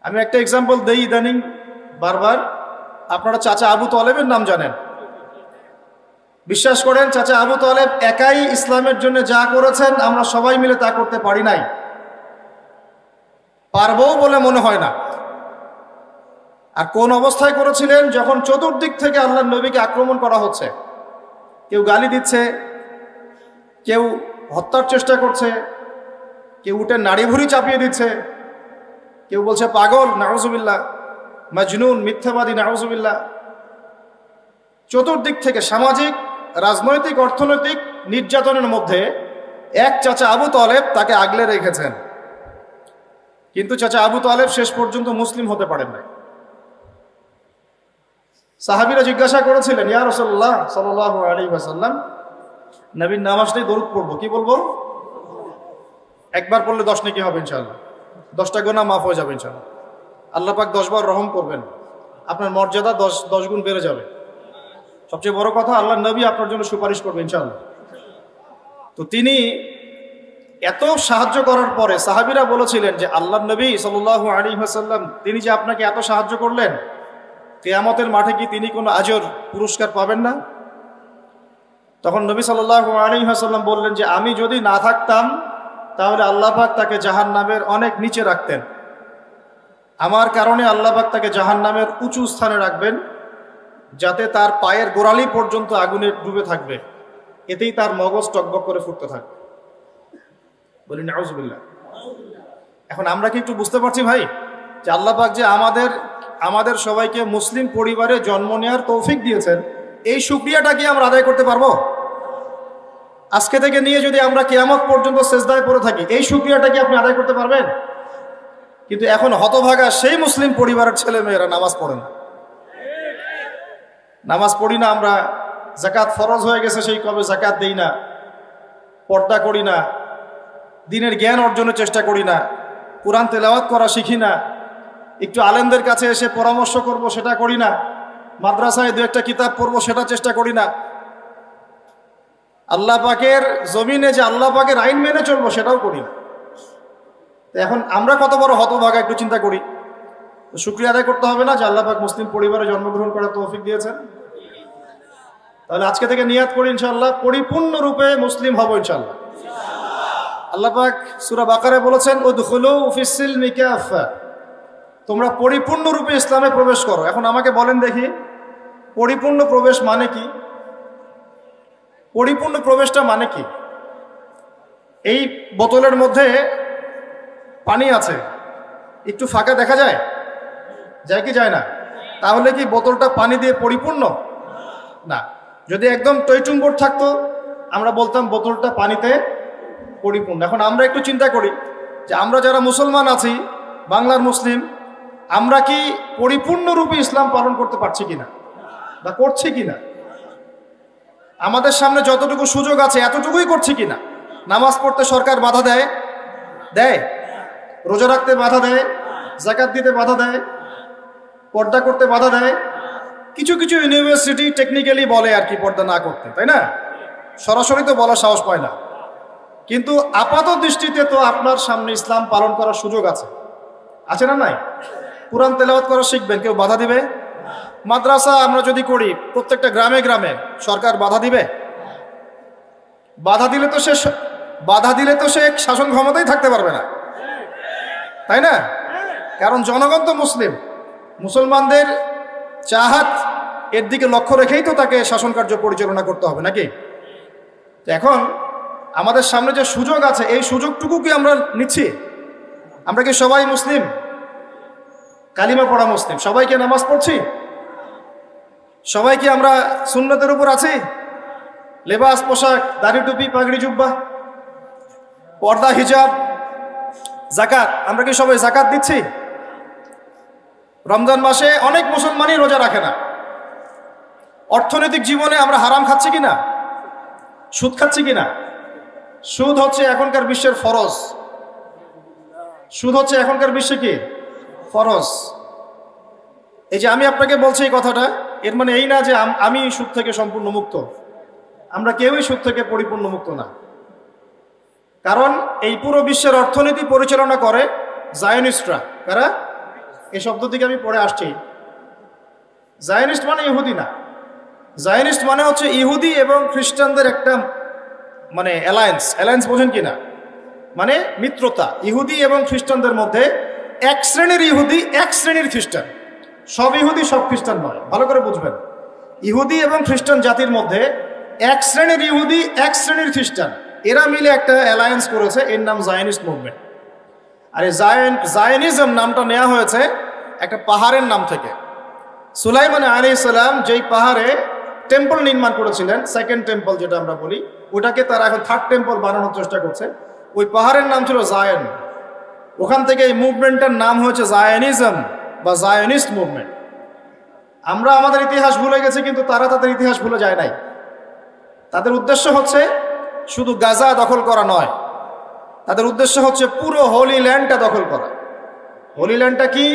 আমি একটা এক্সাম্পল দেই ইদানিং বারবার। আপনারা চাচা আবু তলেবের নাম জানেন। বিশ্বাস করেন, চাচা আবু তলেব একাই ইসলামের জন্য যা করেছেন আমরা সবাই মিলে তা করতে পারি নাই, পারবো বলে মনে হয় না। আর কোন অবস্থায় করেছিলেন? যখন চতুর্দিক থেকে আল্লাহর নবীকে আক্রমণ করা হচ্ছে, কেউ গালি দিচ্ছে, কেউ হত্যার চেষ্টা করছে, কেউ উঠে নাড়ি ভুড়ি চাপিয়ে দিচ্ছে, কেউ বলছে পাগল, নাউজুবিল্লাহ, মাজনুন, মিথ্যাবাদী, নাউজুবিল্লাহ। চতুর্দিক থেকে সামাজিক, রাজনৈতিক, অর্থনৈতিক নির্যাতনের মধ্যে এক চাচা আবু তলেব তাকে আগলে রেখেছেন। কিন্তু চাচা আবু তলেব শেষ পর্যন্ত মুসলিম হতে পারেন নাই। সাহাবীরা জিজ্ঞাসা করেছিলেন, ইয়া রাসূলুল্লাহ সাল্লাল্লাহু আলাইহি ওয়াসাল্লাম, নবীর নাম আসলেই দরুদ পড়বো, কি বলবো? একবার পড়লে 10 নেকি হবে ইনশাআল্লাহ, 10টা গুনাহ মাফ হয়ে যাবে ইনশাআল্লাহ। আল্লাহ পাক 10 বার রহম করবেন, আপনার মর্যাদা 10 গুণ বেড়ে যাবে। সবচেয়ে বড় কথা, আল্লাহর নবী আপনার জন্য সুপারিশ করবে ইনশাআল্লাহ। তো তিনি এত সাহায্য করার পরে সাহাবীরা বলেছিলেন যে আল্লাহর নবী সাল্লাল্লাহু আলাইহি ওয়াসাল্লাম তিনি যে আপনাকে এত সাহায্য করলেন, কিয়ামতের মাঠে কি তিনি কোনো আজর পুরস্কার পাবেন না? তখন নবী সাল্লাল্লাহু আলাইহি ওয়াসাল্লাম বললেন যে আমি যদি না থাকতাম তাহলে আল্লাহ পাক তাকে জাহান্নামের অনেক নিচে রাখতেন। আমার কারণে আল্লাহ পাক তাকে জাহান্নামের উঁচু স্থানে রাখবেন, যাতে তার পায়ের গোড়ালি পর্যন্ত আগুনে ডুবে থাকবে, এতেই তার মগজ টকবক করে ফুটতে থাকবে। বলি নাউজুবিল্লাহ। এখন আমরা কি একটু বুঝতে পারছি ভাই যে আল্লাহ পাক যে আমাদের সবাইকে মুসলিম পরিবারে জন্ম নেওয়ার তৌফিক দিয়েছেন, এই শুকরিয়াটা কি আমরা আদায় করতে পারবো? আজকে থেকে নিয়ে যদি আমরা কিয়ামত পর্যন্ত সেজদায় পড়ে থাকি, এই শুকরিয়াটা কি আপনি আদায় করতে পারবেন? কিন্তু এখন হতভাগা সেই মুসলিম পরিবারের ছেলে মেয়েরা নামাজ পড়ে না, নামাজ পড়ি না আমরা, যাকাত ফরজ হয়ে গেছে সেই কবে যাকাত দেই না, পর্দা করি না, দিনের জ্ঞান অর্জনের চেষ্টা করি না, কোরআন তেলাওয়াত করা শিখি না, একটু আলেমদের কাছে এসে পরামর্শ করব সেটা করি না, মাদ্রাসায় 2-একটা কিতাব পড়বো সেটা চেষ্টা করি না, আল্লাহ পাকের জমিনে যে আল্লাহ পাকের আইন মেনে চলবো সেটাও করি না। এখন আমরা কত বড় হতভাগা একটু চিন্তা করি। তো শুকরিয়া আদায় করতে হবে না যে আল্লাহ পাক মুসলিম পরিবারে জন্মগ্রহণ করার তৌফিক দিয়েছেন? তাহলে আজকে থেকে নিয়াত করি ইনশাআল্লাহ পরিপূর্ণরূপে মুসলিম হব ইনশাআল্লাহ। আল্লাহ পাক সূরা বাকারায় বলেছেন, উদখুলু ফিস সিলমি কাফা, তোমরা পরিপূর্ণরূপে ইসলামে প্রবেশ করো। এখন আমাকে বলেন দেখি, পরিপূর্ণ প্রবেশ মানে কি? পরিপূর্ণ প্রবেশটা মানে কি? এই বোতলের মধ্যে পানি আছে, একটু ফাঁকা দেখা যায়, যায় কি যায় না? তাহলে কি বোতলটা পানি দিয়ে পরিপূর্ণ? না। যদি একদম টইটুম্বর থাকতো আমরা বলতাম বোতলটা পানিতে পরিপূর্ণ। এখন আমরা একটু চিন্তা করি যে আমরা যারা মুসলমান আছি, বাংলার মুসলিম, আমরা কি পরিপূর্ণরূপে ইসলাম পালন করতে পারছি কিনা বা করছি কিনা? আমাদের সামনে যতটুকু সুযোগ আছে এতটুকুই করছি কিনা? নামাজ পড়তে সরকার বাধা দেয়, রোজা রাখতে বাধা দেয়, যাকাত দিতে বাধা দেয়, পর্দা করতে বাধা দেয়। কিছু কিছু ইউনিভার্সিটি টেকনিক্যালি বলে আর কি পর্দা না করতে, তাই না? সরাসরি তো বলার সাহস পায় না। কিন্তু আপাত দৃষ্টিতে তো আপনার সামনে ইসলাম পালন করার সুযোগ আছে না নাই? কোরআন তেলাওয়াত করা শিখবেন, কেউ বাধা দিবে? মাদ্রাসা আমরা যদি করি প্রত্যেকটা গ্রামে গ্রামে, সরকার বাধা দিবে? বাধা দিলে তো সে শাসন ক্ষমতায় থাকতে পারবে না, তাই না? কারণ জনগণ তো মুসলমানদের চাহাত এর দিকে লক্ষ্য রেখেই তো তাকে শাসন কার্য পরিচালনা করতে হবে, নাকি? এখন আমাদের সামনে যে সুযোগ আছে, এই সুযোগটুকু কি আমরা নিচ্ছি? আমরা কি সবাই মুসলিম, কালিমা পড়া মুসলিম? সবাইকে নামাজ পড়ছি? সবাই কি আমরা সুন্নতের উপর আছি? লেবাস, পোশাক, দাড়ি, টুপি, পাগড়ি, জুব্বা, পর্দা, হিজাব, যাকাত, আমরা কি সবাই যাকাত দিচ্ছি? রমজান মাসে অনেক মুসলমানই রোজা রাখে না। অর্থনৈতিক জীবনে আমরা হারাম খাচ্ছি কিনা, সুদ খাচ্ছি কিনা? সুদ হচ্ছে এখনকার বিশ্বের ফরজ। সুদ হচ্ছে এখনকার বিশ্বে কি ফরজ। এই যে আমি আপনাকে বলছি এই কথাটা, এর মানে এই না যে আমি সুদ থেকে সম্পূর্ণ মুক্ত। আমরা কেউই সুদ থেকে পরিপূর্ণ মুক্ত না। কারণ এই পুরো বিশ্বের অর্থনীতি পরিচালনা করে জায়নিস্টরা। কারা? এই শব্দ থেকে আমি পড়ে আসছি। জায়নিস্ট মানে ইহুদি না, জায়নিস্ট মানে হচ্ছে ইহুদি এবং খ্রিস্টানদের একটা মানে অ্যালায়েন্স বোঝেন কি না, মানে মিত্রতা। ইহুদি এবং খ্রিস্টানদের মধ্যে এক শ্রেণীর ইহুদি, এক শ্রেণীর খ্রিস্টান। সব ইহুদি সব খ্রিস্টান নয়, ভালো করে বুঝবেন। ইহুদি এবং খ্রিস্টান জাতির মধ্যে এক শ্রেণীর ইহুদি, এক শ্রেণীর খ্রিস্টান, এরা মিলে একটা অ্যালায়েন্স করেছে, এর নাম জায়নিস্ট মুভমেন্ট। আর এই জায়নিজম নামটা নেওয়া হয়েছে একটা পাহাড়ের নাম থেকে। সুলাইমান আলাইহিস সালাম যেই পাহাড়ে টেম্পল নির্মাণ করেছিলেন, সেকেন্ড টেম্পল যেটা আমরা বলি, ওটাকে তারা এখন থার্ড টেম্পল বানানোর চেষ্টা করছে। ওই পাহাড়ের নাম ছিল জায়ন। ওখান থেকে এই মুভমেন্টের নাম হয়েছে জায়নিজম বা জায়নিস্ট মুভমেন্ট। আমরা আমাদের ইতিহাস ভুলে গেছি, কিন্তু তারা তাদের ইতিহাস ভুলে যায় নাই। তাদের উদ্দেশ্য হচ্ছে শুধু গাজা দখল করা নয়, তাদের উদ্দেশ্য হচ্ছে পুরো হোলি ল্যান্ডটা দখল করা। হোলি ল্যান্ডটা কি?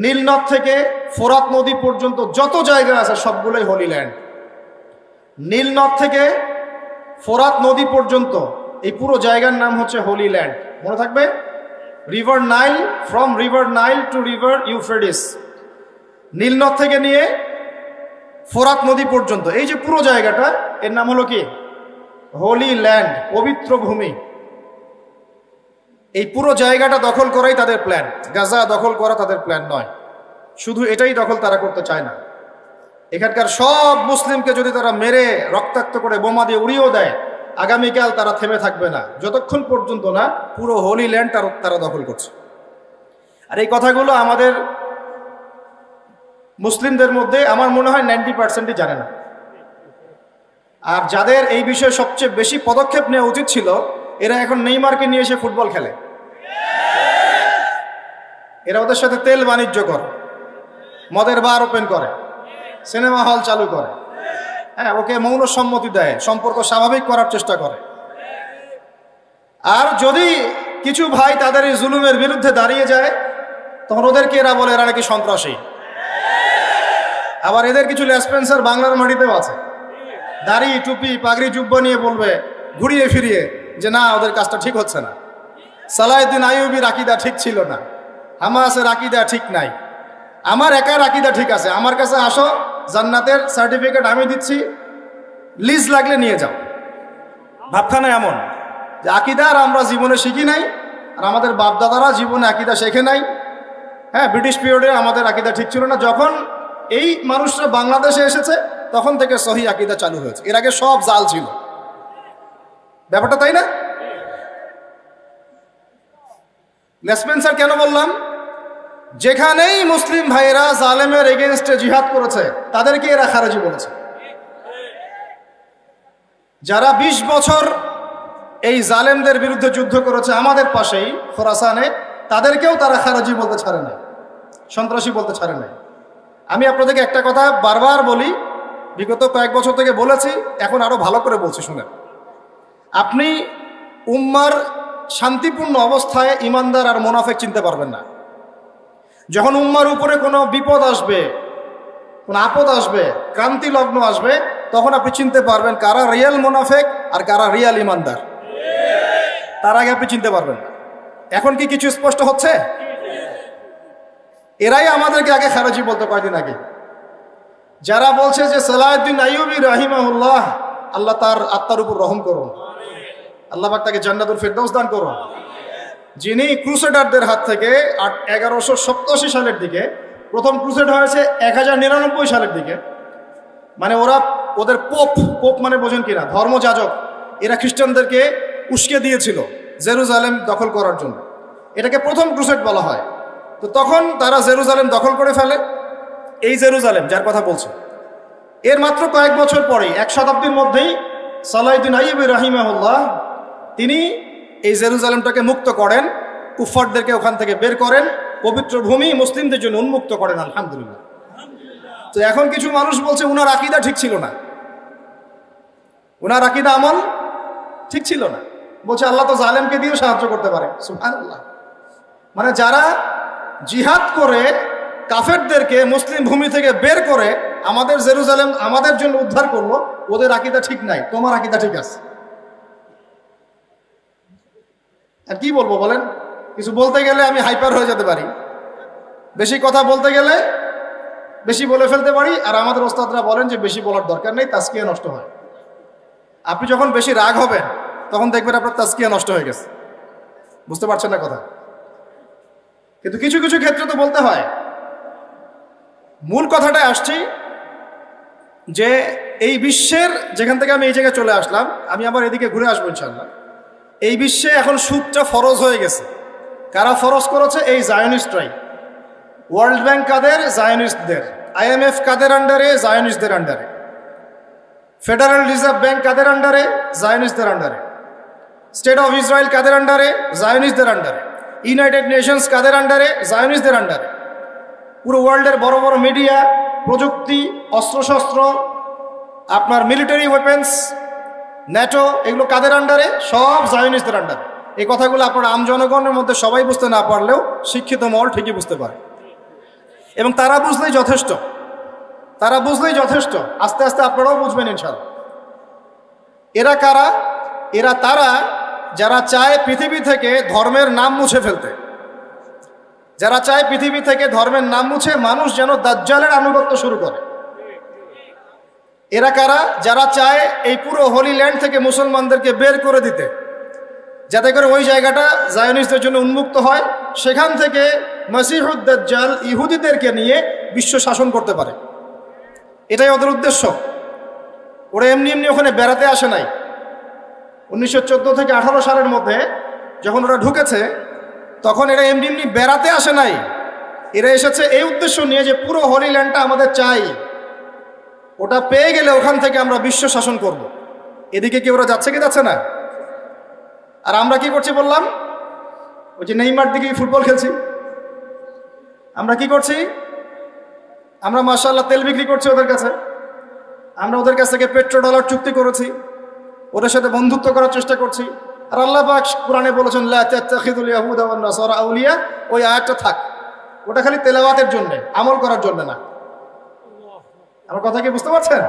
নীলনদ থেকে ফোরাত নদী পর্যন্ত যত জায়গা আছে সবগুলোই হোলি ল্যান্ড। নীলনদ থেকে ফোরাত নদী পর্যন্ত এই পুরো জায়গার নাম হচ্ছে হোলি ল্যান্ড। মনে থাকবে, river Nile, from river Nile to river Euphrates, নীলনদ থেকে নিয়ে ফোরাত নদী পর্যন্ত এই যে পুরো জায়গাটা, এর নাম হলো কি? হোলি ল্যান্ড, পবিত্র ভূমি। এই পুরো জায়গাটা দখল করাই তাদের প্ল্যান, গাজা দখল করা তাদের প্ল্যান নয়। শুধু এটাই দখল তারা করতে চায় না, এখানকার সব মুসলিমকে যদি তারা মেরে রক্তাক্ত করে বোমা দিয়ে উড়িয়েও দেয়, আগামীকাল তারা থেমে থাকবে না, যতক্ষণ পর্যন্ত না পুরো হোলি ল্যান্ড তারা দখল করছে। আর এই কথাগুলো আমাদের মুসলিমদের মধ্যে আমার মনে হয় 90%ই জানে না। আর যাদের এই বিষয়ে সবচেয়ে বেশি পদক্ষেপ নেওয়া উচিত ছিল, এরা এখন নেইমারকে নিয়ে এসে ফুটবল খেলে, এরা ওদের সাথে তেল বাণিজ্য করে, মদের বার ওপেন করে, সিনেমা হল চালু করে, হ্যাঁ, ওকে মৌন সম্মতি দেয়, সম্পর্ক স্বাভাবিক করার চেষ্টা করে। আর যদি কিছু ভাই তাদের এই জুলুমের বিরুদ্ধে দাঁড়িয়ে যায়, তখন ওদেরকে এরা বলে এরা নাকি সন্ত্রাসী। আবার এদের কিছু লেসপেন্সার বাংলার মাটিতেও আছে, দাড়ি টুপি পাগড়ি জুব্বা নিয়ে বলবে ঘুরিয়ে ফিরিয়ে যে না, ওদের কাজটা ঠিক হচ্ছে না, সালাউদ্দিন আইয়ুবীর আকীদা ঠিক ছিল না, হামাসের আকীদা ঠিক নাই, আমার একার আকীদা ঠিক আছে, আমার কাছে আসো, জান্নাতের সার্টিফিকেট আমি দিচ্ছি, লিজ লাগলে নিয়ে যাও। ভাবখানা এমন যে আকীদা আর আমরা জীবনে শিখি নাই, আর আমাদের বাপদাদারা জীবনে আকীদা শেখে নাই। হ্যাঁ, ব্রিটিশ পিরিয়ডে আমাদের আকীদা ঠিক ছিল না, যখন এই মানুষরা বাংলাদেশে এসেছে তখন থেকে সহি আকীদা চালু হয়েছে, এর আগে সব জাল ছিল। ব্যাপারটা তাই না? লেসপেন্সার কেন বললাম? যেখানেই মুসলিম ভাইয়েরা জালেমের এগেনস্টে জিহাদ করেছে, তাদেরকে এরা খারেজি বলেছে। যারা 20 বছর এই জালেমদের বিরুদ্ধে যুদ্ধ করেছে আমাদের পাশেই খোরাসানে, তাদেরকেও তারা খারেজি বলতে ছাড়ে নাই, সন্ত্রাসী বলতে ছাড়ে নাই। আমি আপনাদেরকে একটা কথা বারবার বলি, বিগত কয়েক বছর থেকে বলেছি, এখন আরো ভালো করে বলছি, শুনেন। আপনি উম্মার শান্তিপূর্ণ অবস্থায় ইমানদার আর মুনাফিক চিনতে পারবেন না। যখন উম্মার উপরে কোনো বিপদ আসবে, কোনো আপদ আসবে, ক্রান্তি লগ্ন আসবে, তখন আপনি চিনতে পারবেন কারা রিয়েল মুনাফিক আর কারা রিয়েল ইমানদার। তার আগে আপনি চিনতে পারবেন না। এখন কি কিছু স্পষ্ট হচ্ছে? এরাই আমাদেরকে আগে খারেজি বলতে, কয়দিন আগে যারা বলছে যে সালাউদ্দিন আইয়ুবী রাহিমাহুল্লাহ, আল্লাহ তার আত্মার উপর রহম করুন, আল্লাহ পাক তাকে জান্নাতুল ফেরদাউস দান করুন, যিনি ক্রুসেডারদের হাত থেকে 1187 সালের দিকে, প্রথম ক্রুসেড হয়েছে 1099 সালের দিকে, মানে ওদের পোপ মানে বোঝেন কিনা, ধর্মযাজক, এরা খ্রিস্টানদেরকে উস্কে দিয়েছিল জেরুজালেম দখল করার জন্য। এটাকে প্রথম ক্রুসেড বলা হয়। তো তখন তারা জেরুজালেম দখল করে ফেলে, এই জেরুজালেম যার কথা বলছে, এর মাত্র কয়েক বছর পরেই, 1 শতাব্দীর মধ্যেই সালাউদ্দিন আইয়ুবী রাহিমাহুল্লাহ তিনি এই জেরুজালেমটাকে মুক্ত করেন, কুফফারদেরকে ওখান থেকে বের করেন, পবিত্র ভূমি মুসলিমদের জন্য উন্মুক্ত করেন, আলহামদুলিল্লাহ। তো এখন কিছু মানুষ বলছে উনার আকীদা ঠিক ছিল না, উনার আকীদা আমল ঠিক ছিল না, বলছে আল্লাহ তো জালেমকে দিয়েও সাহায্য করতে পারে। সুবহানাল্লাহ। মানে যারা জিহাদ করে কাফেরদেরকে মুসলিম ভূমি থেকে বের করে আমাদের জেরুজালেম আমাদের জন্য উদ্ধার করলো, ওদের আকীদা ঠিক নাই, তোমার আকীদা ঠিক আছে। আর কি বলবো বলেন? কিছু বলতে গেলে আমি হাইপার হয়ে যেতে পারি। বেশি কথা বলতে গেলে বেশি বলে ফেলতে পারি, আর আমাদের ওস্তাদরা বলেন যে বেশি বলার দরকার নেই, তাজকিয়া নষ্ট হয়। আপনি যখন বেশি রাগ হবেন তখন দেখবেন আপনার তাজকিয়া নষ্ট হয়ে গেছে। বুঝতে পারছেন না কথা? কিন্তু কিছু কিছু ক্ষেত্রে তো বলতে হয়। মূল কথাটা আসছি যে এই বিশ্বের, যেখান থেকে আমি এই জায়গায় চলে আসলাম, আমি আবার এদিকে ঘুরে আসবো ইনশাল্লাহ। এই বিশ্বে এখন সুদটা ফরজ হয়ে গেছে। কারা ফরজ করেছে? এই জায়নিস্টরাই। ওয়ার্ল্ড ব্যাংক কাদের? জায়নিস্টদের। IMF কাদের আন্ডারে? জায়নিস্টদের আন্ডারে। ফেডারেল রিজার্ভ ব্যাংক কাদের আন্ডারে? জায়নিস্টদের আন্ডারে। স্টেট অফ ইসরায়েল কাদের আন্ডারে? জায়নিস্টদের আন্ডারে। ইউনাইটেড নেশনস কাদের আন্ডারে? জায়নিস্টদের আন্ডারে। পুরো ওয়ার্ল্ডের বড় বড় মিডিয়া, প্রযুক্তি, অস্ত্রশস্ত্র, আপনার মিলিটারি ওয়েপেন্স, ন্যাটো, এগুলো কাদের আন্ডারে? সব জায়নিস্টদের আন্ডারে। এই কথাগুলো আপনার আম জনগণের মধ্যে সবাই বুঝতে না পারলেও শিক্ষিত মহল ঠিকই বুঝতে পারে, এবং তারা বুঝলেই যথেষ্ট। তারা বুঝলেই যথেষ্ট। আস্তে আস্তে আপনারাও বুঝবেন ইনশাআল্লাহ। এরা কারা? এরা তারা যারা চায় পৃথিবী থেকে ধর্মের নাম মুছে ফেলতে, যারা চায় পৃথিবী থেকে ধর্মের নাম মুছে মানুষ যেন দাজ্জালের আনুগত্য শুরু করে। এরা কারা? যারা চায় এই পুরো হোলি ল্যান্ড থেকে মুসলমানদেরকে বের করে দিতে, যাতে করে ওই জায়গাটা জায়নিস্টদের জন্য উন্মুক্ত হয়, সেখান থেকে মসিহুদ দাজ্জাল ইহুদিদেরকে নিয়ে বিশ্ব শাসন করতে পারে। এটাই ওদের উদ্দেশ্য। ওরা এমনি এমনি ওখানে বেড়াতে আসে নাই। 1914 থেকে 18 সালের মধ্যে যখন ওরা ঢুকেছে, তখন এরা এমনি এমনি বেড়াতে আসে নাই। এরা এসেছে এই উদ্দেশ্য নিয়ে যে পুরো হোলি ল্যান্ডটা আমাদের চাই, ওটা পেয়ে গেলে ওখান থেকে আমরা বিশ্ব শাসন করব। এদিকে কি ওরা যাচ্ছে কি যাচ্ছে না? আর আমরা কি করছি বললাম? ওই যে নেইমার দিকে ফুটবল খেলছি। আমরা কি করছি? আমরা মাশাআল্লাহ তেল বিক্রি করছি ওদের কাছে। আমরা ওদের কাছ থেকে পেট্রো ডলার চুক্তি করেছি, ওদের সাথে বন্ধুত্ব করার চেষ্টা করছি। আর আল্লাহ পাক কোরআনে বলেছেন লা তাত্তাখিযুল ইয়াহুদা ওয়ান নাসারা আউলিয়া, ওই আয়াতটা থাক। ওটা খালি তেলাওয়াতের জন্য, আমল করার জন্য না। আমার কথা কি বুঝতে পারছেন?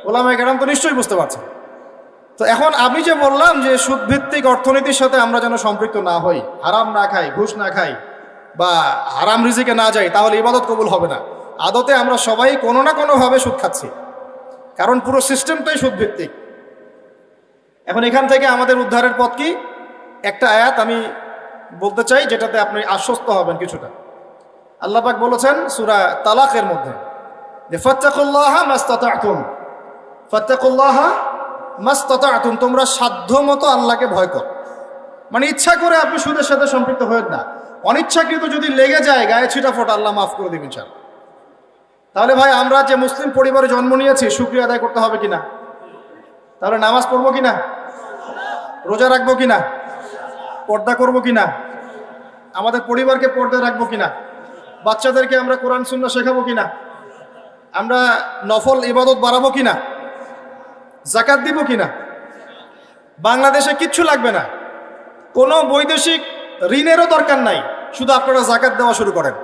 ওলামায়ে কেরাম তো নিশ্চয়ই বুঝতে পারছেন। তো এখন আমি যে বললাম যে সুদভিত্তিক অর্থনীতির সাথে আমরা যেন সম্পৃক্ত না হই, হারাম না খাই, ঘুষ না খাই, বা হারাম রিজিকে না যাই, তাহলে ইবাদত কবুল হবে না। আদতে আমরা সবাই কোনো না কোনোভাবে সুদ খাচ্ছি, কারণ পুরো সিস্টেমটাই সুদভিত্তিক। এখন এখান থেকে আমাদের উদ্ধারের পথ কি? একটা আয়াত আমি বলতে চাই, যেটাতে আপনি আশ্বস্ত হবেন কিছুটা। আল্লাহ পাক বলেছেন সূরা তালাকের মধ্যে যে ফাত্তাকুল্লাহা মাসতাতা'তুম, ফাত্তাকুল্লাহা মাসতাতা'তুম, তোমরা সাধ্যমতো আল্লাহকে ভয় করো। মানে ইচ্ছা করে আপনি সুদের সাথে সম্পৃক্ত হয়েন না। অনিচ্ছাকৃত যদি লেগে যায় গায়ে ছিটাফোঁটা, আল্লাহ মাফ করে দিবেন ইনশাআল্লাহ। তাহলে ভাই আমরা যে মুসলিম পরিবারে জন্ম নিয়েছি, শুকরিয়া আদায় করতে হবে কিনা? তাহলে নামাজ পড়বো কিনা? রোজা রাখবো কিনা? পর্দা করবো কিনা? আমাদের পরিবারকে পর্দা রাখবো কিনা? বাচ্চাদেরকে আমরা কোরআন সুন্নাহ শেখাবো কিনা? আমরা নফল ইবাদত বাড়াবো কিনা? যাকাত দিব কিনা? বাংলাদেশে কিচ্ছু লাগবে না, কোনো বৈদেশিক ঋণেরও দরকার নাই, শুধু আপনারা যাকাত দেওয়া শুরু করেন।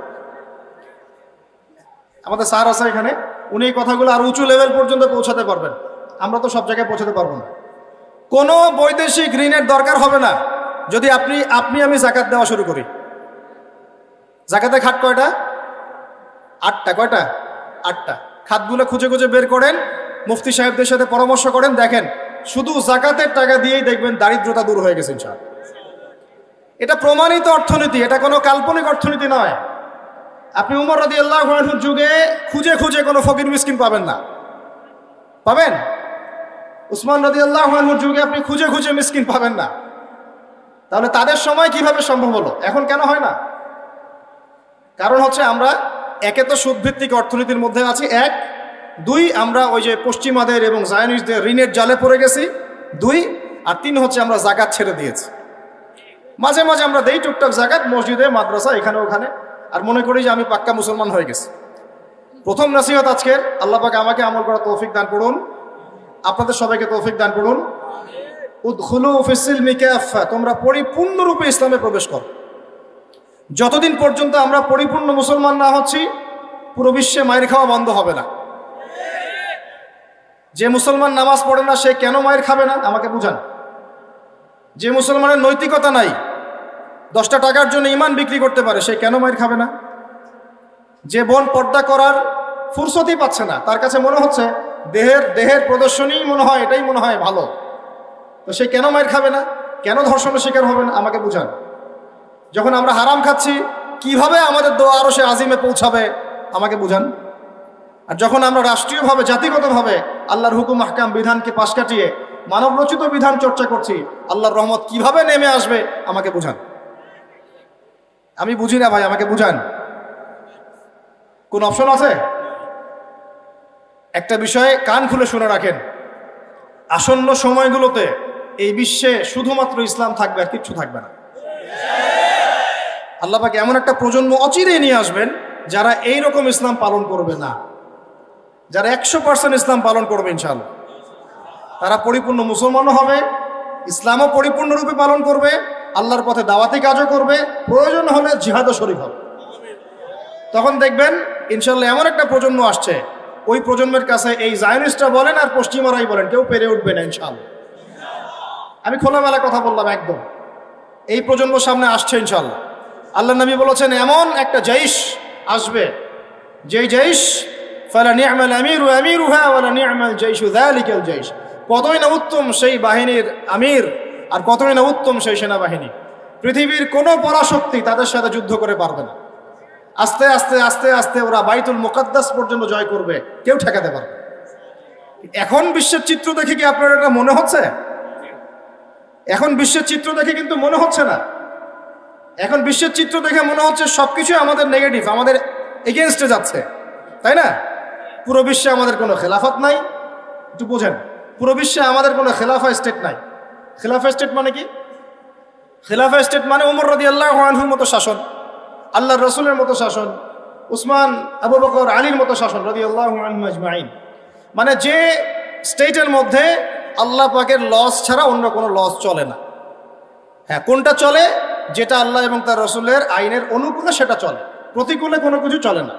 আমাদের স্যার আছে এখানে, উনি এই কথাগুলো আর উঁচু লেভেল পর্যন্ত পৌঁছাতে পারবেন। আমরা তো সব জায়গায় পৌঁছাতে পারবো না। কোনো বৈদেশিক ঋণের দরকার হবে না যদি আমি যাকাত দেওয়া শুরু করি। যাকাতের খাত কয়টা? 8টা। কয়টা? 8টা। খাতগুলো খুঁজে খুঁজে বের করেন, মুফতি সাহেবদের সাথে পরামর্শ করেন, দেখেন শুধু যাকাতের টাকা দিয়েই দেখবেন দারিদ্রতা দূর হয়ে গেছে ইনশাআল্লাহ। এটা প্রমাণিত অর্থনীতি, এটা কোনো কাল্পনিক অর্থনীতি নয়। আপনি উমর রাদিয়াল্লাহু আনহুর যুগে খুঁজে খুঁজে কোনো ফকির মিসকিন পাবেন না। পাবেন? উসমান রাদিয়াল্লাহু আনহুর যুগে আপনি খুঁজে খুঁজে মিসকিন পাবেন না। তাহলে তাদের সময় কিভাবে সম্ভব হলো, এখন কেন হয় না? কারণ হচ্ছে আমরা একে তো সুদভিত্তিক অর্থনীতির মধ্যে আছি, 1, 2 আমরা ওই যে পশ্চিমাদের এবং জায়নিস্টদের ঋণের জালে পড়ে গেছি, 2, আর 3 হচ্ছে আমরা যাকাত ছেড়ে দিয়েছি। মাঝে মাঝে আমরা দেই টুকটাক যাকাত মসজিদে, মাদ্রাসা, এখানে ওখানে, আর মনে করি যে আমি পাক্কা মুসলমান হয়ে গেছি। প্রথম নসিহত আজকের, আল্লাহ পাক আমাকে আমল করার তৌফিক দান করুন, আপনাদের সবাইকে তৌফিক দান করুন। উদখুলু ফিস-সিলমি কাফা, তোমরা পরিপূর্ণরূপে ইসলামে প্রবেশ করো। যতদিন পর্যন্ত আমরা পরিপূর্ণ মুসলমান না হচ্ছি, পুরো বিশ্বে মায়ের খাওয়া বন্ধ হবে না। যে মুসলমান নামাজ পড়ে না সে কেন মায়ের খাবে না, আমাকে বুঝান। যে মুসলমানের নৈতিকতা নাই, 10টা টাকার জন্য ইমান বিক্রি করতে পারে, সে কেন মায়ের খাবে না? যে বোন পর্দা করার ফুরসতই পাচ্ছে না, তার কাছে মনে হচ্ছে দেহের প্রদর্শনীই মনে হয়, এটাই মনে হয় ভালো, তো সে কেন মার খাবে না, কেন ধর্ষণের শিকার হবে না? আমাকে বুঝান। যখন আমরা হারাম খাচ্ছি, কিভাবে আমাদের দোয়া আরো সে আজিমে পৌঁছাবে, আমাকে বুঝান। আর যখন আমরা রাষ্ট্রীয়ভাবে, জাতিগতভাবে আল্লাহর হুকুম আহকাম বিধানকে পাশ কাটিয়ে মানব রচিত বিধান চর্চা করছি, আল্লাহর রহমত কিভাবে নেমে আসবে, আমাকে বুঝান। আমি বুঝি না ভাই, আমাকে বুঝান। কোন অপশন আছে? একটা বিষয়ে কান খুলে শুনে রাখেন, আসন্ন সময়গুলোতে এই বিশ্বে শুধুমাত্র ইসলাম থাকবে, আর কিচ্ছু থাকবে না। আল্লাহ পাক এমন একটা প্রজন্ম অচিরেই নিয়ে আসবেন যারা এই রকম ইসলাম পালন করবে না, যারা 100% ইসলাম পালন করবে ইনশাআল্লাহ। তারা পরিপূর্ণ মুসলমানও হবে, ইসলামও পরিপূর্ণরূপে পালন করবে, আল্লাহর পথে দাওয়াতি কাজও করবে, প্রয়োজন হলে জিহাদও শরীক হবে। তখন দেখবেন ইনশাআল্লাহ এমন একটা প্রজন্ম আসছে, ওই প্রজন্মের কাছে এই জায়নিস্টরা বলেন আর পশ্চিমারাই বলেন, কেউ পেরে উঠবে না ইনশাআল্লাহ। আমি খোলামেলা কথা বললাম একদম। এই প্রজন্ম সামনে আসছে ইনশাআল্লাহ। আল্লাহ নবী বলেছেন এমন একটা জৈশ আসবে, যেই জৈশ ফালা নি'মাল আমিরু আমিরুহা ওয়ালা নি'মাল জাইশু যালিকাল জাইশ, কতই না উত্তম সেই বাহিনীর আমির আর কতই না উত্তম সেই সেনাবাহিনী। পৃথিবীর কোনো পরাশক্তি তাদের সাথে যুদ্ধ করে পারবে না। আস্তে আস্তে আস্তে আস্তে ওরা বাইতুল মুকাদ্দাস পর্যন্ত জয় করবে, কেউ ঠেকাতে পারবে। এখন বিশ্বের চিত্র দেখে কি আপনার এটা মনে হচ্ছে? এখন বিশ্বের চিত্র দেখে কিন্তু মনে হচ্ছে না। এখন বিশ্বের চিত্র দেখে মনে হচ্ছে সবকিছু আমাদের নেগেটিভ, আমাদের এগেনস্টে যাচ্ছে, তাই না? পুরো বিশ্বে আমাদের কোনো খেলাফত নাই। একটু বোঝেন, পুরো বিশ্বে আমাদের কোনো খেলাফা স্টেট নাই। খেলাফা স্টেট মানে কি? খেলাফা স্টেট মানে ওমর রাদিয়াল্লাহু আনহুর মতো শাসন, আল্লাহর রসুলের মতো শাসন, উসমান আবু বকর আলীর মতো শাসন রাদিয়াল্লাহু আনহুম আজমাইন। মানে যে স্টেটের মধ্যে আল্লাহ পাকের লস ছাড়া অন্য কোনো লস চলে না। হ্যাঁ, কোনটা চলে? যেটা আল্লাহ এবং তার রসুলের আইনের অনুকূলে সেটা চলে, প্রতিকূলে কোনো কিছু চলে না।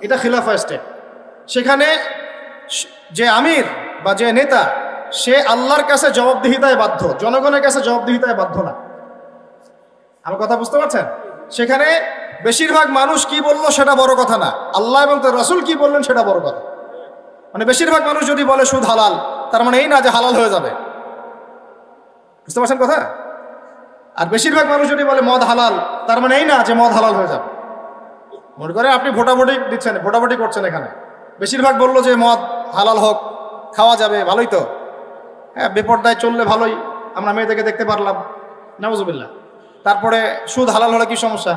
এটা খিলাফা স্টেট। সেখানে যে আমির বা যে নেতা, সে আল্লাহর কাছে জবাবদিহিতায় বাধ্য, জনগণের কাছে জবাবদিহিতায় বাধ্য না। আমার কথা বুঝতে পারছেন? সেখানে বেশিরভাগ মানুষ কি বললো সেটা বড় কথা না, আল্লাহ এবং তার রসুল কি বললেন সেটা বড় কথা। মানে বেশিরভাগ মানুষ যদি বলে সুদ হালাল, তার মানে এই না যে হালাল হয়ে যাবে। বুঝতে পারছেন কথা? আর বেশিরভাগ মানুষ যদি বলে মদ হালাল, তার মানে এই না যে মদ হালাল হয়ে যাবে। মনে করে আপনি ভোটাভুটি দিচ্ছেন, ভোটাভুটি করছেন, এখানে বেশিরভাগ বললো যে মদ হালাল হোক, খাওয়া যাবে, ভালোই তো। হ্যাঁ, বেপর্দায় চললে ভালোই, আমরা মেয়েদেরকে দেখতে পারলাম, নাউজুবিল্লাহ। তারপরে সুদ হালাল হলে কি সমস্যা?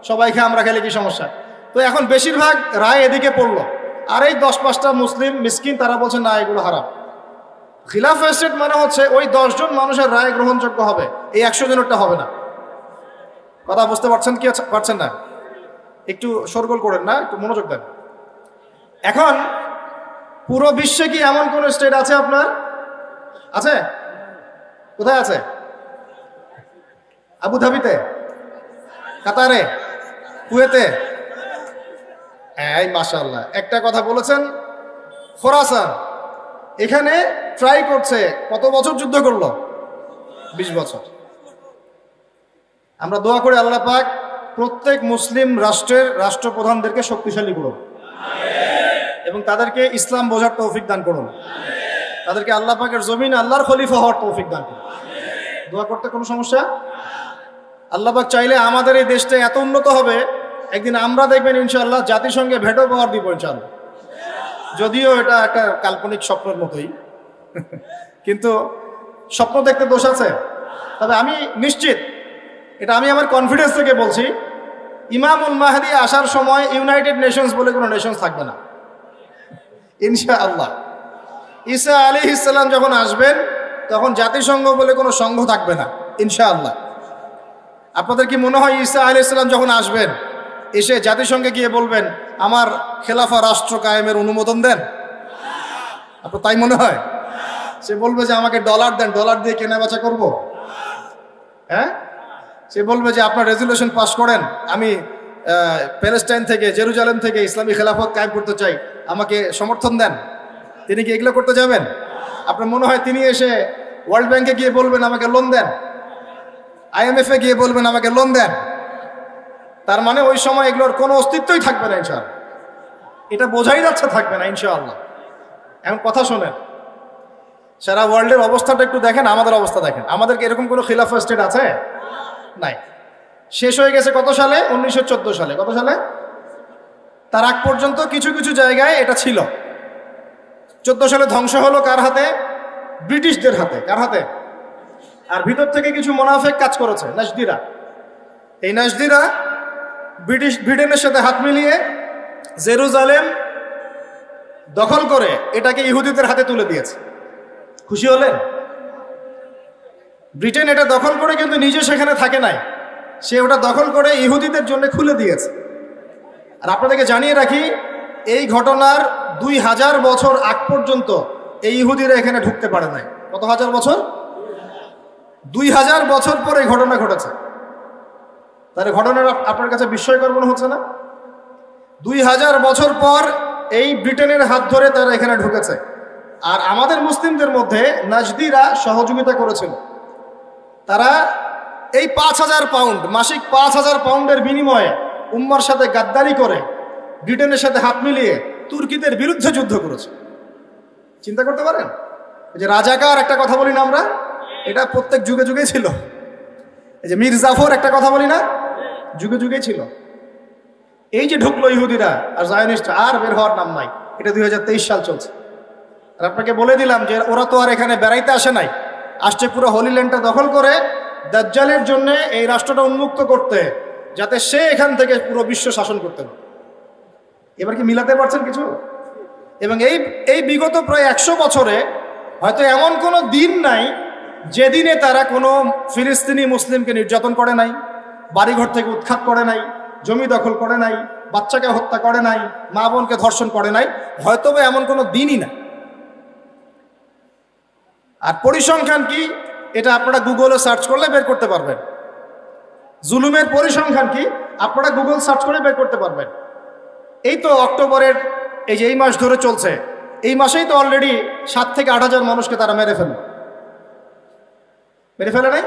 সবাই খেয়ে আমরা খেলে কি সমস্যা? তো এখন বেশিরভাগ রায় এদিকে পড়লো, আর এই 10-5টা মুসলিম মিসকিন তারা বলছে না, এগুলো হারাম। খিলাফা স্টেট মানে হচ্ছে ওই 10 জন মানুষের রায় গ্রহণযোগ্য হবে, এই 100 জনেরটা হবে না। কথা বুঝতে পারছেন কি পারছেন না? একটু শোরগোল করেন না, একটু মনোযোগ দেন। এখন পুরো বিশ্বে কি এমন কোন স্টেট আছে আপনার? আছে? কোথায় আছে? আবুধাবিতে, কাতারে, কুয়েতে? এই মাশাআল্লাহ, একটা কথা বলেছেন। খোরাসান, এখানে ট্রাই করছে, কত বছর যুদ্ধ করলো? 20 বছর। আমরা দোয়া করি আল্লাহ পাক প্রত্যেক মুসলিম রাষ্ট্রের রাষ্ট্রপ্রধানদেরকে শক্তিশালী করুন এবং তাদেরকে ইসলাম বোঝার তৌফিক দান করুন। তাদেরকে আল্লাহ পাকের জমিন আল্লাহর খলিফা হওয়ার তৌফিক দান করুন। দোয়া করতে কোনো সমস্যা? আল্লাহ পাক চাইলে আমাদের এই দেশটা এত উন্নত হবে, একদিন আমরা দেখবেন ইনশাআল্লাহ জাতিসংঘে ভেটো পাওয়ার দিব ইনশাআল্লাহ। যদিও এটা একটা কাল্পনিক স্বপ্নের মতোই, কিন্তু স্বপ্ন দেখতে দোষ আছে। তবে আমি নিশ্চিত, এটা আমি আমার কনফিডেন্স থেকে বলছি, ইমামুল মাহদি আসার সময় ইউনাইটেড নেশনস বলে কোনো নেশনস থাকবে না ইনশাআল্লাহ। ঈসা আলাইহিস সালাম যখন আসবেন, তখন জাতিসংঘ বলে কোনো সংঘ থাকবে না ইনশাআল্লাহ। আপনাদের কি মনে হয় ঈসা আলাইহিস সালাম যখন আসবেন, এসে জাতিসংঘে গিয়ে বলবেন আমার খেলাফা রাষ্ট্র কায়েমের অনুমোদন দেন? আপনার তাই মনে হয়? সে বলবে যে আমাকে ডলার দেন, ডলার দিয়ে কেনা বেচা করবো? হ্যাঁ, সে বলবে যে আপনার রেজুলেশন পাস করেন, আমি প্যালেস্টাইন থেকে, জেরুজালেম থেকে ইসলামী খেলাফত কায়েম করতে চাই, আমাকে সমর্থন দেন। তিনি কি এগুলো করতে যাবেন? আপনার মনে হয় তিনি এসে ওয়ার্ল্ড ব্যাংকে গিয়ে বলবেন আমাকে লোন দেন, IMF-এ গিয়ে বলবেন আমাকে লোন দেন? তার মানে ওই সময় এগুলোর কোনো অস্তিত্বই থাকবে না ইনশাআল্লাহ। এটা বোঝাই যাচ্ছে থাকবে না ইনশাআল্লাহ। এখন কথা শোনেন, সারা ওয়ার্ল্ডের অবস্থাটা একটু দেখেন, আমাদের অবস্থা দেখেন। আমাদেরকে এরকম কোনো খিলাফা স্টেট আছে? নাই। শেষ হয়ে গেছে কত সালে? 1914 সালে। কত সালে? তার আগ পর্যন্ত কিছু কিছু জায়গায় এটা ছিল। 14 সালে ধ্বংস হলো কার হাতে? ব্রিটিশদের হাতে। কার হাতে? আর ভিতর থেকে কিছু মুনাফিক কাজ করেছে, নাজদিরা। এই নাজদিরা ব্রিটেনের সাথে হাত মিলিয়ে জেরুজালেম দখল করে এটাকে ইহুদিদের হাতে তুলে দিয়েছে। খুশি হলেন? ব্রিটেন এটা দখল করে কিন্তু নিজে সেখানে থাকে নাই, সে ওটা দখল করে ইহুদিদের জন্য খুলে দিয়েছে। আর আপনাদেরকে জানিয়ে রাখি, এই ঘটনার 2000 বছর আগ পর্যন্ত এই ইহুদিরা এখানে ঢুকতে পারে নাই। কত হাজার বছর? 2000 বছর পরে এই ঘটনা ঘটেছে। তাহলে ঘটনার আপনার কাছে বিস্ময়কর মনে হচ্ছে না? 2000 বছর পর এই ব্রিটেনের হাত ধরে তারা এখানে ঢুকেছে। আর আমাদের মুসলিমদের মধ্যে নাজদিরা সহযোগিতা করেছিল। তারা এই 5000 পাউন্ড, মাসিক 5000 পাউন্ডের বিনিময়ে উম্মার সাথে গাদ্দারি করে ব্রিটেনের সাথে হাত মিলিয়ে তুর্কিদের বিরুদ্ধে যুদ্ধ করেছে। চিন্তা করতে পারেন? এই যে রাজাকার একটা কথা বলি না আমরা, এটা প্রত্যেক যুগে যুগেই ছিল। এই যে মীর জাফর একটা কথা বলি না, যুগে যুগেই ছিল। এই যে ঢুকলো ইহুদিরা আর জায়নিস্ট, আর বের হওয়ার নাম নাই। এটা 2023 সাল চলছে। আর আপনাকে বলে দিলাম যে ওরা তো আর এখানে বেড়াইতে আসে নাই, আসছে পুরো হোলি ল্যান্ডটা দখল করে দাজ্জালের জন্য এই রাষ্ট্রটা উন্মুক্ত করতে, যাতে সে এখান থেকে পুরো বিশ্ব শাসন করতে পারে। এবার কি মিলাতে পারছেন কিছু? এবং এই বিগত প্রায় 100 বছরে হয়তো এমন কোনো দিন নাই যেদিনে তারা কোনো ফিলিস্তিনি মুসলিমকে নির্যাতন করে নাই, বাড়িঘর থেকে উৎখাত করে নাই, জমি দখল করে নাই, বাচ্চাকে হত্যা করে নাই, মা বোনকে ধর্ষণ করে নাই। হয়তো বা এমন কোনো দিনই না। আর পরিসংখ্যান কি, এটা আপনারা গুগলে সার্চ করলে বের করতে পারবেন। জুলুমের পরিসংখ্যান কি, আপনারা গুগল সার্চ করে বের করতে পারবেন। এই তো অক্টোবরের এই যে এই মাস ধরে চলছে, এই মাসেই তো অলরেডি 7 থেকে 8 হাজার মানুষকে তারা মেরে ফেলে নাই?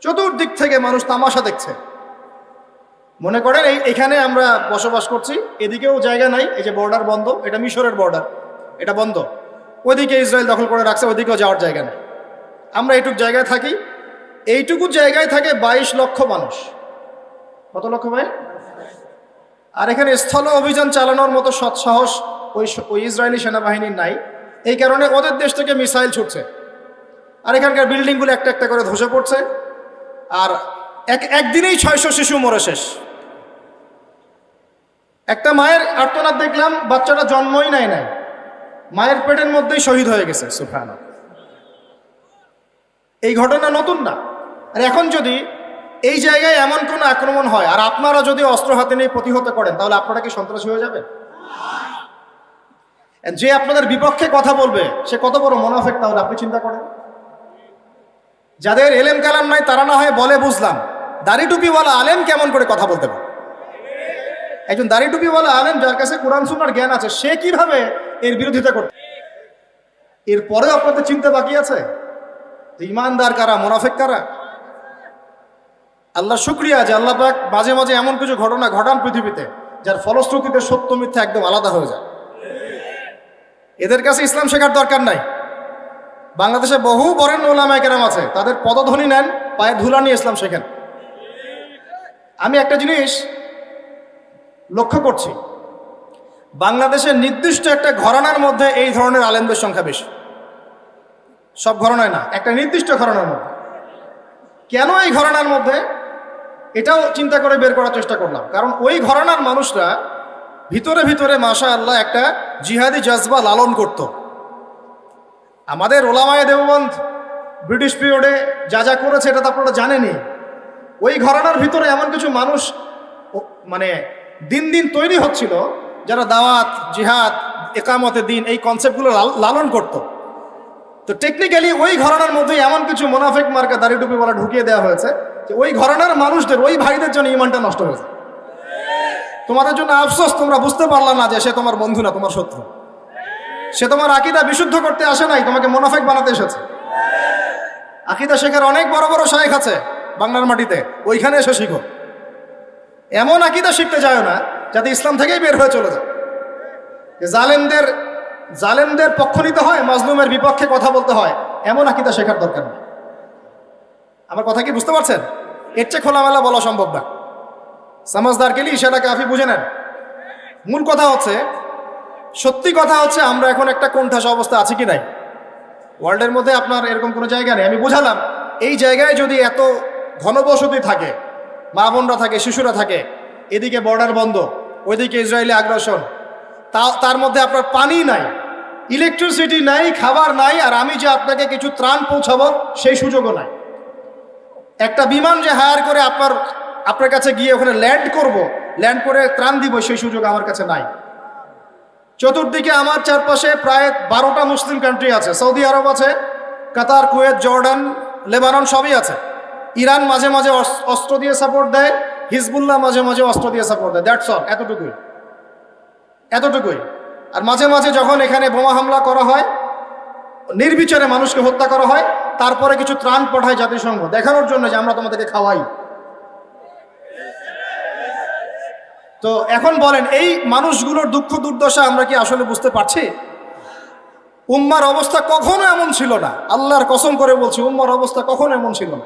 চতুর্দিক থেকে মানুষ তামাশা দেখছে। মনে করেন এখানে আমরা বসবাস করছি, এদিকেও জায়গা নাই, এই যে বর্ডার বন্ধ, এটা মিশরের বর্ডার, এটা বন্ধ। ওইদিকে ইসরায়েল দখল করে রাখছে, ওইদিকেও যাওয়ার জায়গা নেই। আমরা এইটুকু জায়গায় থাকি, এইটুকু জায়গায় থাকে 22 লক্ষ মানুষ। কত লক্ষ ভাই? আর এখানে স্থল অভিযান চালানোর মতো সৎসাহস ওই ইসরায়েলি সেনাবাহিনীর নাই। এই কারণে ওদের দেশ থেকে মিসাইল ছুটছে, আর এখানকার বিল্ডিংগুলো একটা একটা করে ধসে পড়ছে। আর একদিনেই 600 শিশু মরে শেষ। একটা মায়ের আর্তনাদ দেখলাম, বাচ্চাটা জন্মই নাই, মায়ের পেটের মধ্যেই শহীদ হয়ে গেছে। সুবহানাল্লাহ। এই ঘটনা নতুন না। আর এখন যদি এই জায়গায় এমন কোনো আক্রমণ হয় আর আপনারা যদি অস্ত্র হাতে নিয়ে প্রতিহত করেন, তাহলে আপনারা কি সন্ত্রাসী হয়ে যাবেন? যে আপনাদের বিপক্ষে কথা বলবে সে কত বড় মুনাফিক, তাহলে আপনি চিন্তা করেন। যাদের এলেম কালাম নাই তারা না হয় বলে বুঝলাম, দাড়ি টুপিওয়ালা আলেম কেমন করে কথা বলতে পারে? একজন দাড়ি টুপিওয়ালা আলেম যার কাছে কোরআন সুন্নাহর জ্ঞান আছে, সে কিভাবে এর বিরোধিতা করতে? এরপরেও আপনাদের চিন্তা বাকি আছে যে ইমানদার কারা, মুনাফিক কারা? আল্লাহ শুকরিয়া যে আল্লাহ পাক মাঝে মাঝে এমন কিছু ঘটনা ঘটান পৃথিবীতে যার ফলশ্রুতিতে সত্য মিথ্যা একদম আলাদা হয়ে যায়। এদের কাছে ইসলাম শেখার দরকার নাই। বাংলাদেশে বহু বরেণ্য উলামায়ে কেরাম আছে, তাদের পদধ্বনি নেন, পায়ে ধুলা নিয়ে ইসলাম শেখেন। আমি একটা জিনিস লক্ষ্য করছি, বাংলাদেশের নির্দিষ্ট একটা ঘরানার মধ্যে এই ধরনের আলেমদের সংখ্যা বেশি। সব ঘরানায় না, একটা নির্দিষ্ট ঘরানার মধ্যে। কেন এই ঘরানার মধ্যে, এটাও চিন্তা করে বের করার চেষ্টা করলাম। কারণ ওই ঘরানার মানুষরা ভিতরে ভিতরে মাশাআল্লাহ একটা জিহাদি জজবা লালন করত। আমাদের ওলামায়ে দেওবন্দ ব্রিটিশ পিরিয়ডে যা যা করেছে এটা তো আপনারা জানেনই। ওই ঘরানার ভিতরে এমন কিছু মানুষ মানে দিন দিন তৈরি হচ্ছিল যারা দাওয়াত, জিহাদ, একামতে দিন এই কনসেপ্টগুলো লালন করত। তো টেকনিক্যালি ওই ঘরানার মধ্যে এমন কিছু মুনাফিক মার্কা দাড়ি টুপি বলা ঢুকিয়ে দেওয়া হয়েছে যে ওই ঘরানার মানুষদের, ওই ভাইদের জন্য ইমানটা নষ্ট হয়েছে। তোমাদের জন্য আফসোস, তোমরা বুঝতে পারলা না যে সে তোমার বন্ধু না, তোমার শত্রু। সে তোমার আকীদা বিশুদ্ধ করতে আসে নাই, তোমাকে মুনাফিক বানাতে এসেছে। আকীদা শেখার অনেক বড় বড় শায়েখ আছে বাংলার মাটিতে, ওইখানে এসে শিখো। এমন আকীদা শিখতে যায় না যাতে ইসলাম থেকেই বের হয়ে চলে যায়। জালেমদের পক্ষ নিতে হয়, মাজলুমের বিপক্ষে কথা বলতে হয়, এমন আকীদা শেখার দরকার নেই। আমার কথা কি বুঝতে পারছেন? এর চেয়ে খোলামেলা বলা সম্ভব না। সমাজদার কে লিয়ে ইশারা কাফি বুঝে নেন। মূল কথা হচ্ছে, সত্যি কথা হচ্ছে আমরা এখন একটা কোণঠাসা অবস্থা আছি কি নাই? ওয়ার্ল্ডের মধ্যে আপনার এরকম কোনো জায়গা নেই। আমি বুঝালাম, এই জায়গায় যদি এত ঘনবসতি থাকে, মা বোনরা থাকে, শিশুরা থাকে, এদিকে বর্ডার বন্ধ, ওইদিকে ইসরায়েলি আগ্রাসন, তার মধ্যে আপনার পানি নাই, ইলেকট্রিসিটি নাই, খাবার নাই, আর আমি যে আপনাকে কিছু ত্রাণ পৌঁছাবো সেই সুযোগও নাই। একটা বিমান যে হায়ার করে আপনার কাছে গিয়ে ওখানে ল্যান্ড করে ত্রাণ দিব, সেই সুযোগ আমার কাছে নাই। চতুর্দিকে আমার চারপাশে প্রায় 12টা মুসলিম কান্ট্রি আছে। সৌদি আরব আছে, কাতার, কুয়েত, জর্ডান, লেবানন সবই আছে। ইরান মাঝে মাঝে অস্ত্র দিয়ে সাপোর্ট দেয়, হিজবুল্লাহ মাঝে মাঝে অস্ত্র দিয়ে সাপোর্ট দেয়। দ্যাটস অল, এতটুকুই। আর মাঝে মাঝে যখন এখানে বোমা হামলা করা হয়, নির্বিচারে মানুষকে হত্যা করা হয়, তারপরে কিছু ত্রাণ পাঠায় জাতিসংঘ, দেখানোর জন্য যে আমরা তোমাদেরকে খাওয়াই। তো এখন বলেন, এই মানুষগুলোর দুঃখ দুর্দশা আমরা কি আসলে বুঝতে পারছি? উম্মার অবস্থা কখনো এমন ছিল না, আল্লাহর কসম করে বলছি, উম্মার অবস্থা কখনো এমন ছিল না।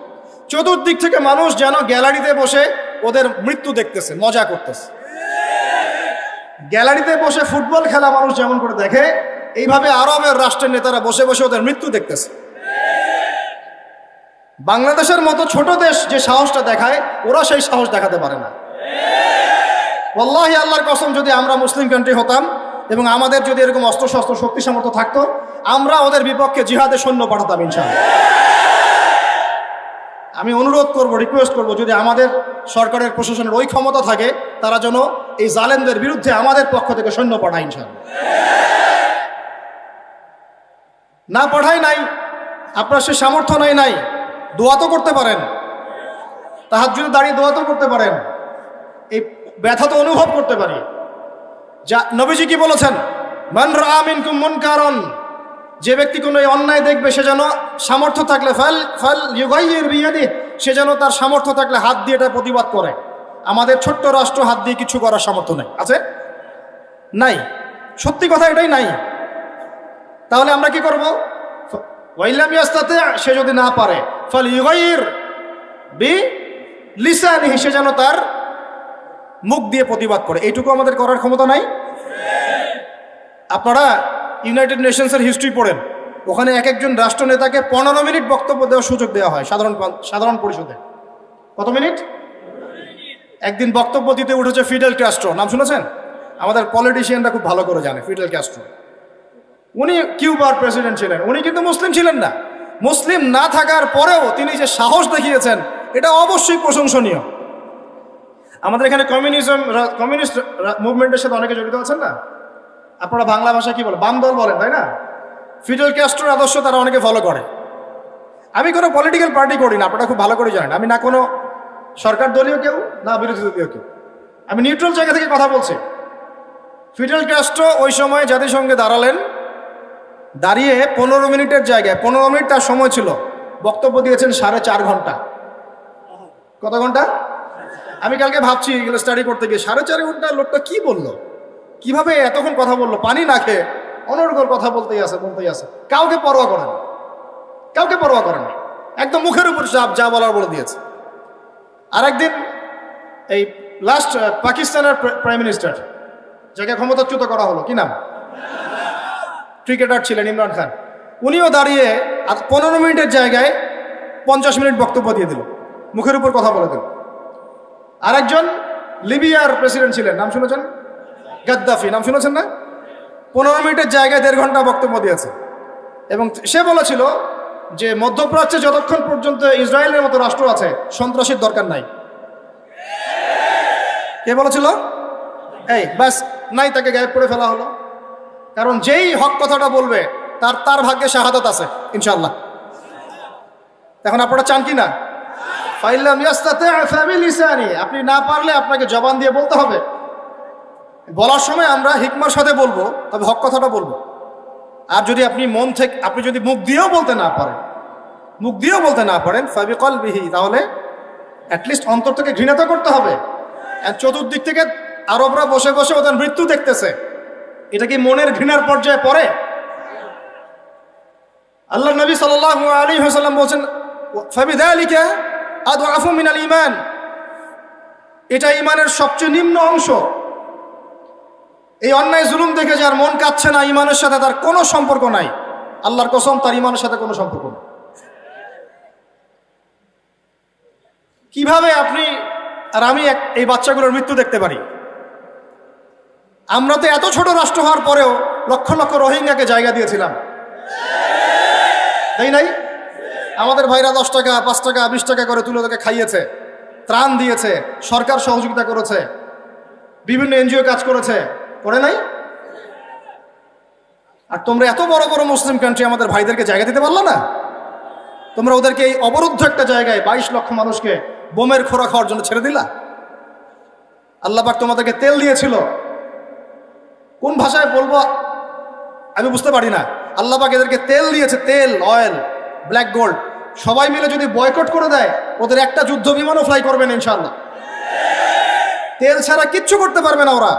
চতুর্দিক থেকে মানুষ যেন গ্যালারিতে বসে ওদের মৃত্যু দেখতেছে, মজা করতেছে। গ্যালারিতে বসে ফুটবল খেলা মানুষ যেমন করে দেখে, এইভাবে আরবের রাষ্ট্রের নেতারা বসে বসে ওদের মৃত্যু দেখতেছে। বাংলাদেশের মতো ছোট দেশ যে সাহসটা দেখায়, ওরা সেই সাহস দেখাতে পারে না। ওয়াল্লাহি, আল্লাহর কসম, যদি আমরা মুসলিম কান্ট্রি হতাম এবং আমাদের যদি এরকম অস্ত্র-শস্ত্র, শক্তি সামর্থ্য থাকতো, আমরা ওদের বিপক্ষে জিহাদে সৈন্য পাঠাতাম ইনশাআল্লাহ। আমি অনুরোধ করব, রিকোয়েস্ট করব, যদি আমাদের সরকারের প্রশাসনের ওই ক্ষমতা থাকে, তারা যেন এই জালেমদের বিরুদ্ধে আমাদের পক্ষ থেকে সৈন্য পাঠায় ইনশাআল্লাহ। না পাঠায় নাই, আপনার সে সামর্থ্য নাই, দোয়া তো করতে পারেন, তাহাজ্জুদে দাঁড়িয়ে দোয়া তো করতে পারেন, এই ব্যথা তো অনুভব করতে পারি। যা নবীজি কি বলেছেন, মান রাআ মিনকুম মুনকারান, যে ব্যক্তি কোনো অন্যায় দেখবে, সে যেন সামর্থ্য থাকলে ফাল ইউগাইয়ির বিয়াদিহি, সে যেন তার সামর্থ্য থাকলে হাত দিয়ে এটা প্রতিবাদ করে। আমাদের ছোট্ট রাষ্ট্র হাত দিয়ে কিছু করার সামর্থ্য নাই, আছে? নাই, সত্যি কথা এটাই নাই। তাহলে আমরা কি করব? ওয়াইলাম ইয়াস্তাতি, সে যদি না পারে, ফাল ইউগাইয়ির বিলিসানিহি, সে যেন তার মুখ দিয়ে প্রতিবাদ করে। এইটুকু আমাদের করার ক্ষমতা নাই? আপনারা ইউনাইটেড নেশনসের হিস্ট্রি পড়েন, ওখানে এক একজন রাষ্ট্রনেতাকে 15 মিনিট বক্তব্য দেওয়ার সুযোগ দেওয়া হয় সাধারণ পরিষদে। কত মিনিট? একদিন বক্তব্য দিতে উঠেছে ফিডেল ক্যাস্ট্রো, নাম শুনেছেন? আমাদের পলিটিশিয়ানরা খুব ভালো করে জানে ফিডেল ক্যাস্ট্রো। উনি কিউবার প্রেসিডেন্ট ছিলেন, উনি কিন্তু মুসলিম ছিলেন না। মুসলিম না থাকার পরেও তিনি যে সাহস দেখিয়েছেন, এটা অবশ্যই প্রশংসনীয়। আমাদের এখানে কমিউনিস্ট মুভমেন্টের সাথে অনেকে জড়িত আছেন না? আপনারা বাংলা ভাষায় কি বলেন? বাম দল বলেন, তাই না? ফিডেল ক্যাস্ট্রোর আদর্শ তারা অনেকে ফলো করে। আমি কোনো পলিটিক্যাল পার্টি করি না, আপনারা খুব ভালো করে জানেন। আমি না কোনো সরকার দলীয় কেউ, না বিরোধী দলীয় কেউ, আমি নিউট্রাল জায়গা থেকে কথা বলছি। ফিডেল ক্যাস্ট্রো ওই সময় জাতিসংঘে দাঁড়িয়ে 15 মিনিটের জায়গায়, 15 মিনিট তার সময় ছিল, বক্তব্য দিয়েছেন 4.5 ঘন্টা। কত ঘন্টা? আমি কালকে ভাবছি, এগুলো স্টাডি করতে গিয়ে 4.5 ঘন্টা লোকটা কি বললো, কিভাবে এতক্ষণ কথা বললো, পানি না খেয়ে অনর্গল কথা বলতেই আছে, কাউকে পরোয়া করেন না, একদম মুখের উপর যা বলার বলে দিয়েছে। আরেকদিন এই লাস্ট পাকিস্তানের প্রাইম মিনিস্টার, যাকে ক্ষমতাচ্যুত করা হলো, কি নাম? ক্রিকেটার ছিলেন ইমরান খান। উনিও দাঁড়িয়ে 15 মিনিটের জায়গায় 50 মিনিট বক্তব্য দিয়ে দিল, মুখের উপর কথা বলে দিল। আরেকজন লিবিয়ার প্রেসিডেন্ট ছিলেন, নাম শুনেছেন? গাদ্দাফি, নাম শুনেছেন না? 15 মিনিটের জায়গায় 1.5 ঘন্টা বক্তব্য দিয়েছে। এবং সে বলেছিল যে মধ্যপ্রাচ্যে যতক্ষণ পর্যন্ত ইসরায়েলের মতো রাষ্ট্র আছে, সন্ত্রাসীর দরকার নাই। কে বলেছিল? এই ব্যাস নাই, তাকে গায়েব করে ফেলা হলো। কারণ যেই হক কথাটা বলবে, তার ভাগ্যে শাহাদাত আছে ইনশাআল্লাহ। এখন আপনারা চান কি না? ফাইলাম ইয়াস্তাতি ফাবিলিসানি, আপনি না পারলে আপনাকে জবান দিয়ে বলতে হবে। বলার সময় আমরা হিকমার সাথে বলবো, তবে হক কথাটা বলবো। আর যদি আপনি যদি মুখ দিয়েও বলতে না পারেন, ফাবিকলবিহি, তাহলে অ্যাটলিস্ট অন্তর থেকে ঘৃণা তো করতে হবে। চতুর্দিক থেকে আরবরা বসে বসে ওদের মৃত্যু দেখতেছে। এটা কি মনের ঘৃণার পর্যায়ে পড়ে? আল্লাহ নবী সাল্লাল্লাহু আলাইহি ওয়াসাল্লাম বলেন, ফাবিযালিকা আদআফু মিনাল ঈমান, এটা ঈমানের সবচেয়ে নিম্ন অংশ। এই অন্যায় জুলুম দেখে যার মন কাঁদছে না, ঈমানের সাথে তার কোনো সম্পর্ক নাই। আল্লাহর কসম, তার ঈমানের সাথে কোনো সম্পর্ক নেই। কিভাবে আপনি আর আমি এই বাচ্চাগুলোর মৃত্যু দেখতে পারি? আমরা তো এত ছোট রাষ্ট্র হওয়ার পরেও লক্ষ লক্ষ রোহিঙ্গাকে জায়গা দিয়েছিলাম, তাই নাই? আমাদের ভাইরা 10 টাকা 5 টাকা 20 টাকা করে তুলে ওদেরকে খাইয়েছে, ত্রাণ দিয়েছে, সরকার সহযোগিতা করেছে, বিভিন্ন এনজিও কাজ করেছে, করে নাই? আর তোমরা এত বড় বড় মুসলিম কান্ট্রি আমাদের ভাইদেরকে জায়গা দিতে পারলো না? তোমরা ওদেরকে এই অবরুদ্ধ একটা জায়গায় 22 লক্ষ মানুষকে বোমের খোরা খাওয়ার জন্য ছেড়ে দিলা। আল্লাহ পাক তোমাদেরকে তেল দিয়েছিল, কোন ভাষায় বলবো আমি বুঝতে পারি না। আল্লাহ পাক এদেরকে তেল দিয়েছে, তেল, অয়েল, ব্ল্যাক গোল্ড। সবাই মিলে যদি বয়কট করে দেয়, ওদের একটা যুদ্ধ বিমানও ফ্লাই করবে না ইনশাআল্লাহ। তেল ছাড়া কিচ্ছু করতে পারবে না ওরা।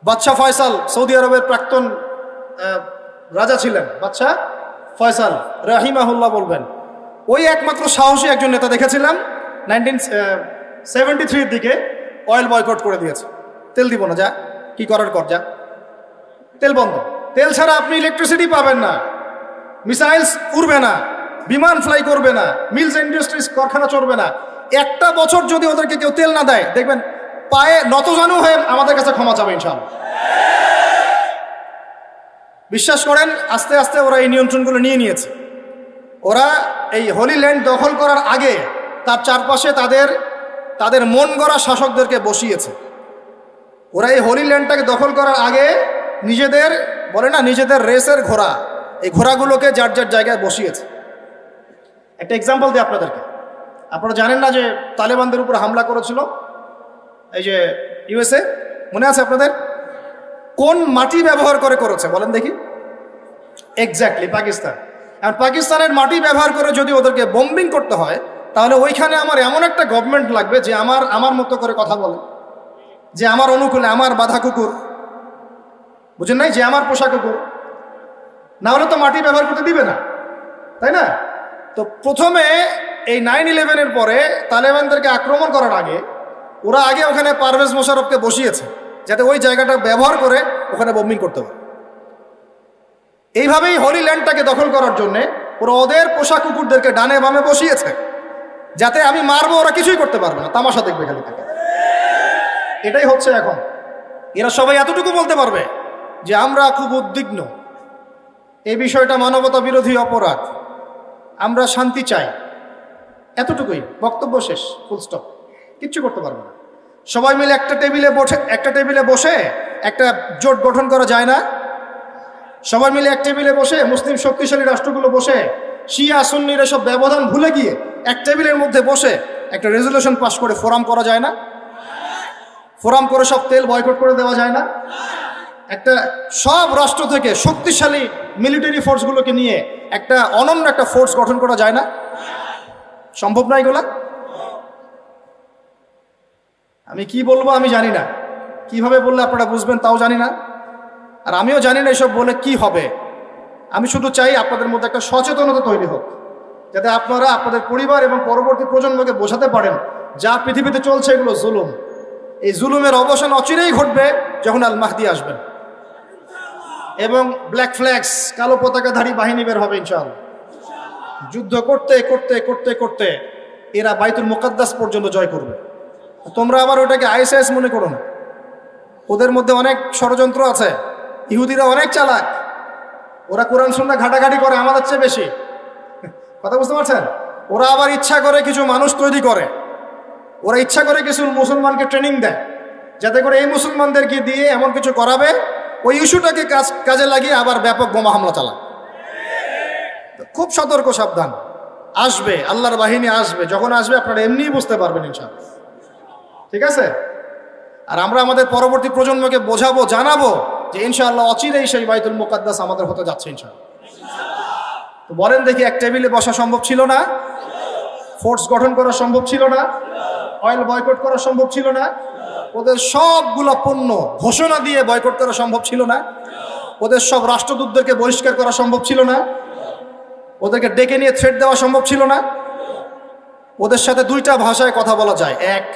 বাদশাহ ফয়সাল, সৌদি আরবের প্রাক্তন রাজা ছিলেন, বাদশাহ ফয়সাল রাহিমাহুল্লাহ বলবেন, ওই একমাত্র সাহসী একজন নেতা দেখেছিলাম 1973 দিকে অয়েল বয়কট করে দিয়েছে। তেল দিব না, যা কি করার কর, যা তেল বন্ধ। তেল ছাড়া আপনি ইলেকট্রিসিটি পাবেন না, মিসাইলস উড়বে না, বিমান ফ্লাই করবে না, মিলস ইন্ডাস্ট্রিজ কারখানা চলবে না। একটা বছর যদি ওদেরকে কেউ তেল না দেয়, দেখবেন পায়ে নতজানু হয়ে আমাদের কাছে ক্ষমা চাবে ইনশাআল্লাহ। বিশ্বাস করেন, আস্তে আস্তে ওরা এই নিয়ন্ত্রণগুলো নিয়ে নিয়েছে। ওরা এই হোলি ল্যান্ড দখল করার আগে তার চারপাশে তাদের মন গড়া শাসকদেরকে বসিয়েছে। ওরা এই হোলি ল্যান্ডটাকে দখল করার আগে নিজেদের, বলে না, নিজেদের রেসের ঘোড়া, এই ঘোড়াগুলোকে যার যার জায়গায় বসিয়েছে। একটা এক্সাম্পল দিই আপনাদেরকে। আপনারা জানেন না যে তালেবানদের উপর হামলা করেছিল এই যে ইউএসএ, মনে আছে আপনাদের? কোন মাটি ব্যবহার করে করেছে বলেন দেখি? এক্স্যাক্টলি পাকিস্তান। আর পাকিস্তানের মাটি ব্যবহার করে যদি ওদেরকে বম্বিং করতে হয়, তাহলে ওইখানে আমার এমন একটা গভর্নমেন্ট লাগবে যে আমার মতো করে কথা বলে, যে আমার অনুকূলে, আমার বাধা কুকুর, বুঝেন নাই, যে আমার পোষা কুকুর। না হলে তো মাটি ব্যবহার করতে দিবে না, তাই না? তো প্রথমে এই 9/11-এর পরে তালেবানদেরকে আক্রমণ করার আগে ওরা আগে ওখানে পারভেজ মোশাররফকে বসিয়েছে, যাতে ওই জায়গাটা ব্যবহার করে ওখানে বম্বিং করতে পারে। এইভাবেই হোলি ল্যান্ডটাকে দখল করার জন্যে ওরা ওদের পোষা কুকুরদেরকে ডানে বামে বসিয়েছে, যাতে আমি মারবো, ওরা কিছুই করতে পারবে না, তামাশা দেখবে খালি থেকে। এটাই হচ্ছে এখন। এরা সবাই এতটুকু বলতে পারবে যে আমরা খুব উদ্বিগ্ন, এই বিষয়টা মানবতা বিরোধী অপরাধ, আমরা শান্তি চাই, এতটুকুই, বক্তব্য শেষ, ফুল স্টপ। কিচ্ছু করতে পারবে না। সবাই মিলে একটা টেবিলে বসে একটা জোট গঠন করা যায় না? সবাই মিলে এক টেবিলে বসে, মুসলিম শক্তিশালী রাষ্ট্রগুলো বসে, শিয়া সুন্নির এসব ব্যবধান ভুলে গিয়ে এক টেবিলের মধ্যে বসে একটা রেজলিউশন পাস করে ফোরাম করা যায় না? ফোরাম করে সব তেল বয়কট করে দেওয়া যায় না? একটা সব রাষ্ট্র থেকে শক্তিশালী মিলিটারি ফোর্সগুলোকে নিয়ে একটা অনন্য একটা ফোর্স গঠন করা যায় না? সম্ভব না এগুলা? আমি কি বলবো আমি জানি না, কিভাবে বললে আপনারা বুঝবেন তাও জানি না, আর আমিও জানি না এসব বলে কি হবে। আমি শুধু চাই আপনাদের মধ্যে একটা সচেতনতা তৈরি হোক, যাতে আপনারা আপনাদের পরিবার এবং পরবর্তী প্রজন্মকে বোঝাতে পারেন যা পৃথিবীতে চলছে এগুলো জুলুম। এই জুলুমের অবসান অচিরেই ঘটবে যখন আল মাহদি আসবেন এবং ব্ল্যাক ফ্ল্যাগস, কালো পতাকাধারী বাহিনী বের হবে ইনশাআল্লাহ। যুদ্ধ করতে করতে করতে করতে এরা বাইতুল মুকাদ্দাস পর্যন্ত জয় করবে। তোমরা আবার ওটাকে আইএসআইএস মনে করো না, ওদের মধ্যে অনেক ষড়যন্ত্র আছে। ইহুদিরা অনেক চালাক, ওরা কোরআন সুন্নাহ ঘাটাঘাটি করে আমাদের চেয়ে বেশি। কথা বুঝতে পারছেন? ওরা আবার ইচ্ছা করে কিছু মানুষ তৈরি করে, ওরা ইচ্ছা করে কিছু মুসলমানকে ট্রেনিং দেয়, যাতে করে এই মুসলমানদেরকে দিয়ে এমন কিছু করাবে, ওই ইস্যুটাকে কাজে লাগিয়ে আবার ব্যাপক বোমা হামলা চালায়। খুব সতর্ক, সাবধান। আসবে, আল্লাহর বাহিনী আসবে, যখন আসবে আপনারা এমনিই বুঝতে পারবেন ইনশাআল্লাহ। ঠিক আছে? আর আমরা আমাদের পরবর্তী প্রজন্মকে বোঝাবো, জানাবো যে ইনশাআল্লাহ অচিরেই সেই বাইতুল মুকাদ্দাস আমাদের হতে যাচ্ছে ইনশাআল্লাহ। তো বলেন দেখি, এক টেবিলে বসা সম্ভব ছিল না? ফোর্স গঠন করা সম্ভব ছিল না? অয়েল বয়কট করা সম্ভব ছিল না? ওদের সবগুলো পণ্য ঘোষণা দিয়ে বয়কট করা সম্ভব ছিল না? ওদের সব রাষ্ট্রদূতদেরকে বহিষ্কার করা সম্ভব ছিল না? ওদেরকে ডেকে নিয়ে থ্রেট দেওয়া সম্ভব ছিল না? ওদের সাথে দুইটা ভাষায় কথা বলা যায়। এক,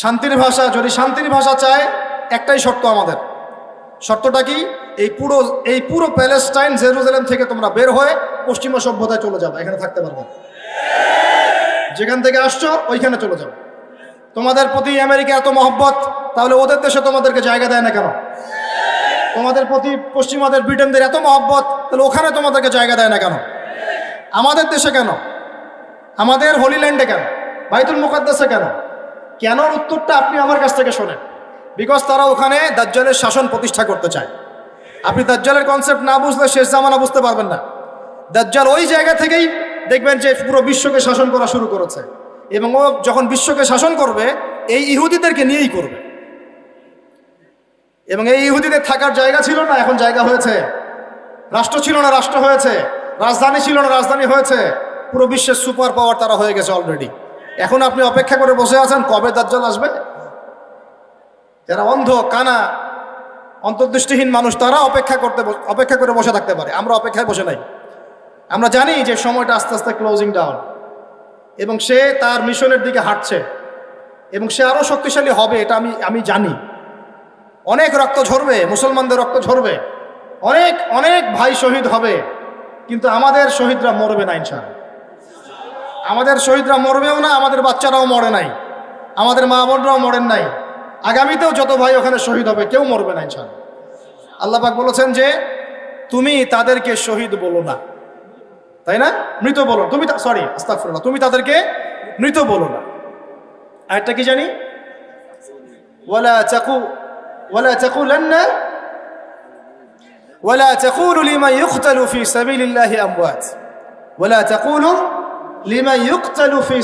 শান্তির ভাষা। যদি শান্তির ভাষা চায়, একটাই শর্ত আমাদের। শর্তটা কি? এই পুরো প্যালেস্টাইন, জেরুজালেম থেকে তোমরা বের হয়ে পশ্চিমা সভ্যতায় চলে যাবে, এখানে থাকতে পারবে না। যেখান থেকে আসছো ওইখানে চলে যাবে। তোমাদের প্রতি আমেরিকা এত মহব্বত, তাহলে ওদের দেশে তোমাদেরকে জায়গা দেয় না কেন? তোমাদের প্রতি পশ্চিমাদের, ব্রিটেনদের এত মহব্বত, তাহলে ওখানে তোমাদেরকে জায়গা দেয় না কেন? আমাদের দেশে কেন? আমাদের হোলিল্যান্ডে কেন? বাইতুল মুকাদ্দাসে কেন? কেন? উত্তরটা আপনি আমার কাছ থেকে শোনেন। বিকজ তারা ওখানে দাজ্জালের শাসন প্রতিষ্ঠা করতে চায়। আপনি দাজ্জালের কনসেপ্ট না বুঝলে শেষ জামানা বুঝতে পারবেন না। দাজ্জাল ওই জায়গা থেকেই দেখবেন যে পুরো বিশ্বকে শাসন করা শুরু করেছে, এবং ও যখন বিশ্বকে শাসন করবে এই ইহুদিদেরকে নিয়েই করবে। এবং এই ইহুদিদের থাকার জায়গা ছিল না, এখন জায়গা হয়েছে। রাষ্ট্র ছিল না, রাষ্ট্র হয়েছে। রাজধানী ছিল না, রাজধানী হয়েছে। পুরো বিশ্বের সুপার পাওয়ার তারা হয়ে গেছে অলরেডি। এখন আপনি অপেক্ষা করে বসে আছেন কবে দাজ্জাল আসবে। যারা অন্ধ, কানা, অন্তর্দৃষ্টিহীন মানুষ, তারা অপেক্ষা করে বসে থাকতে পারে। আমরা অপেক্ষায় বসে নাই। আমরা জানি যে সময়টা আস্তে আস্তে ক্লোজিং ডাউন, এবং সে তার মিশনের দিকে হাঁটছে, এবং সে আরো শক্তিশালী হবে, এটা আমি জানি। অনেক রক্ত ঝরবে, মুসলমানদের রক্ত ঝরবে, অনেক অনেক ভাই শহীদ হবে, কিন্তু আমাদের শহীদরা মরবে না ইনশাআল্লাহ। আমাদের শহীদরা মরবেও না, আমাদের বাচ্চারাও মরে নাই, আমাদের মা বোনরাও মরেন নাই। আগামীতেও যত ভাই ওখানে শহীদ হবে কেউ মরবে না ইনশাআল্লাহ। আল্লাহ পাক বলেছেন যে তুমি তাদেরকে শহীদ বলো না, তাই না? মৃত বলো। তুমি আস্তাগফিরুল্লাহ, তুমি তাদেরকে মৃত বলো না। আরেকটা কি জানি? ولا تقولوا لمن يقتل في سبيل الله أموات ولا تقولوا لمن يقتل في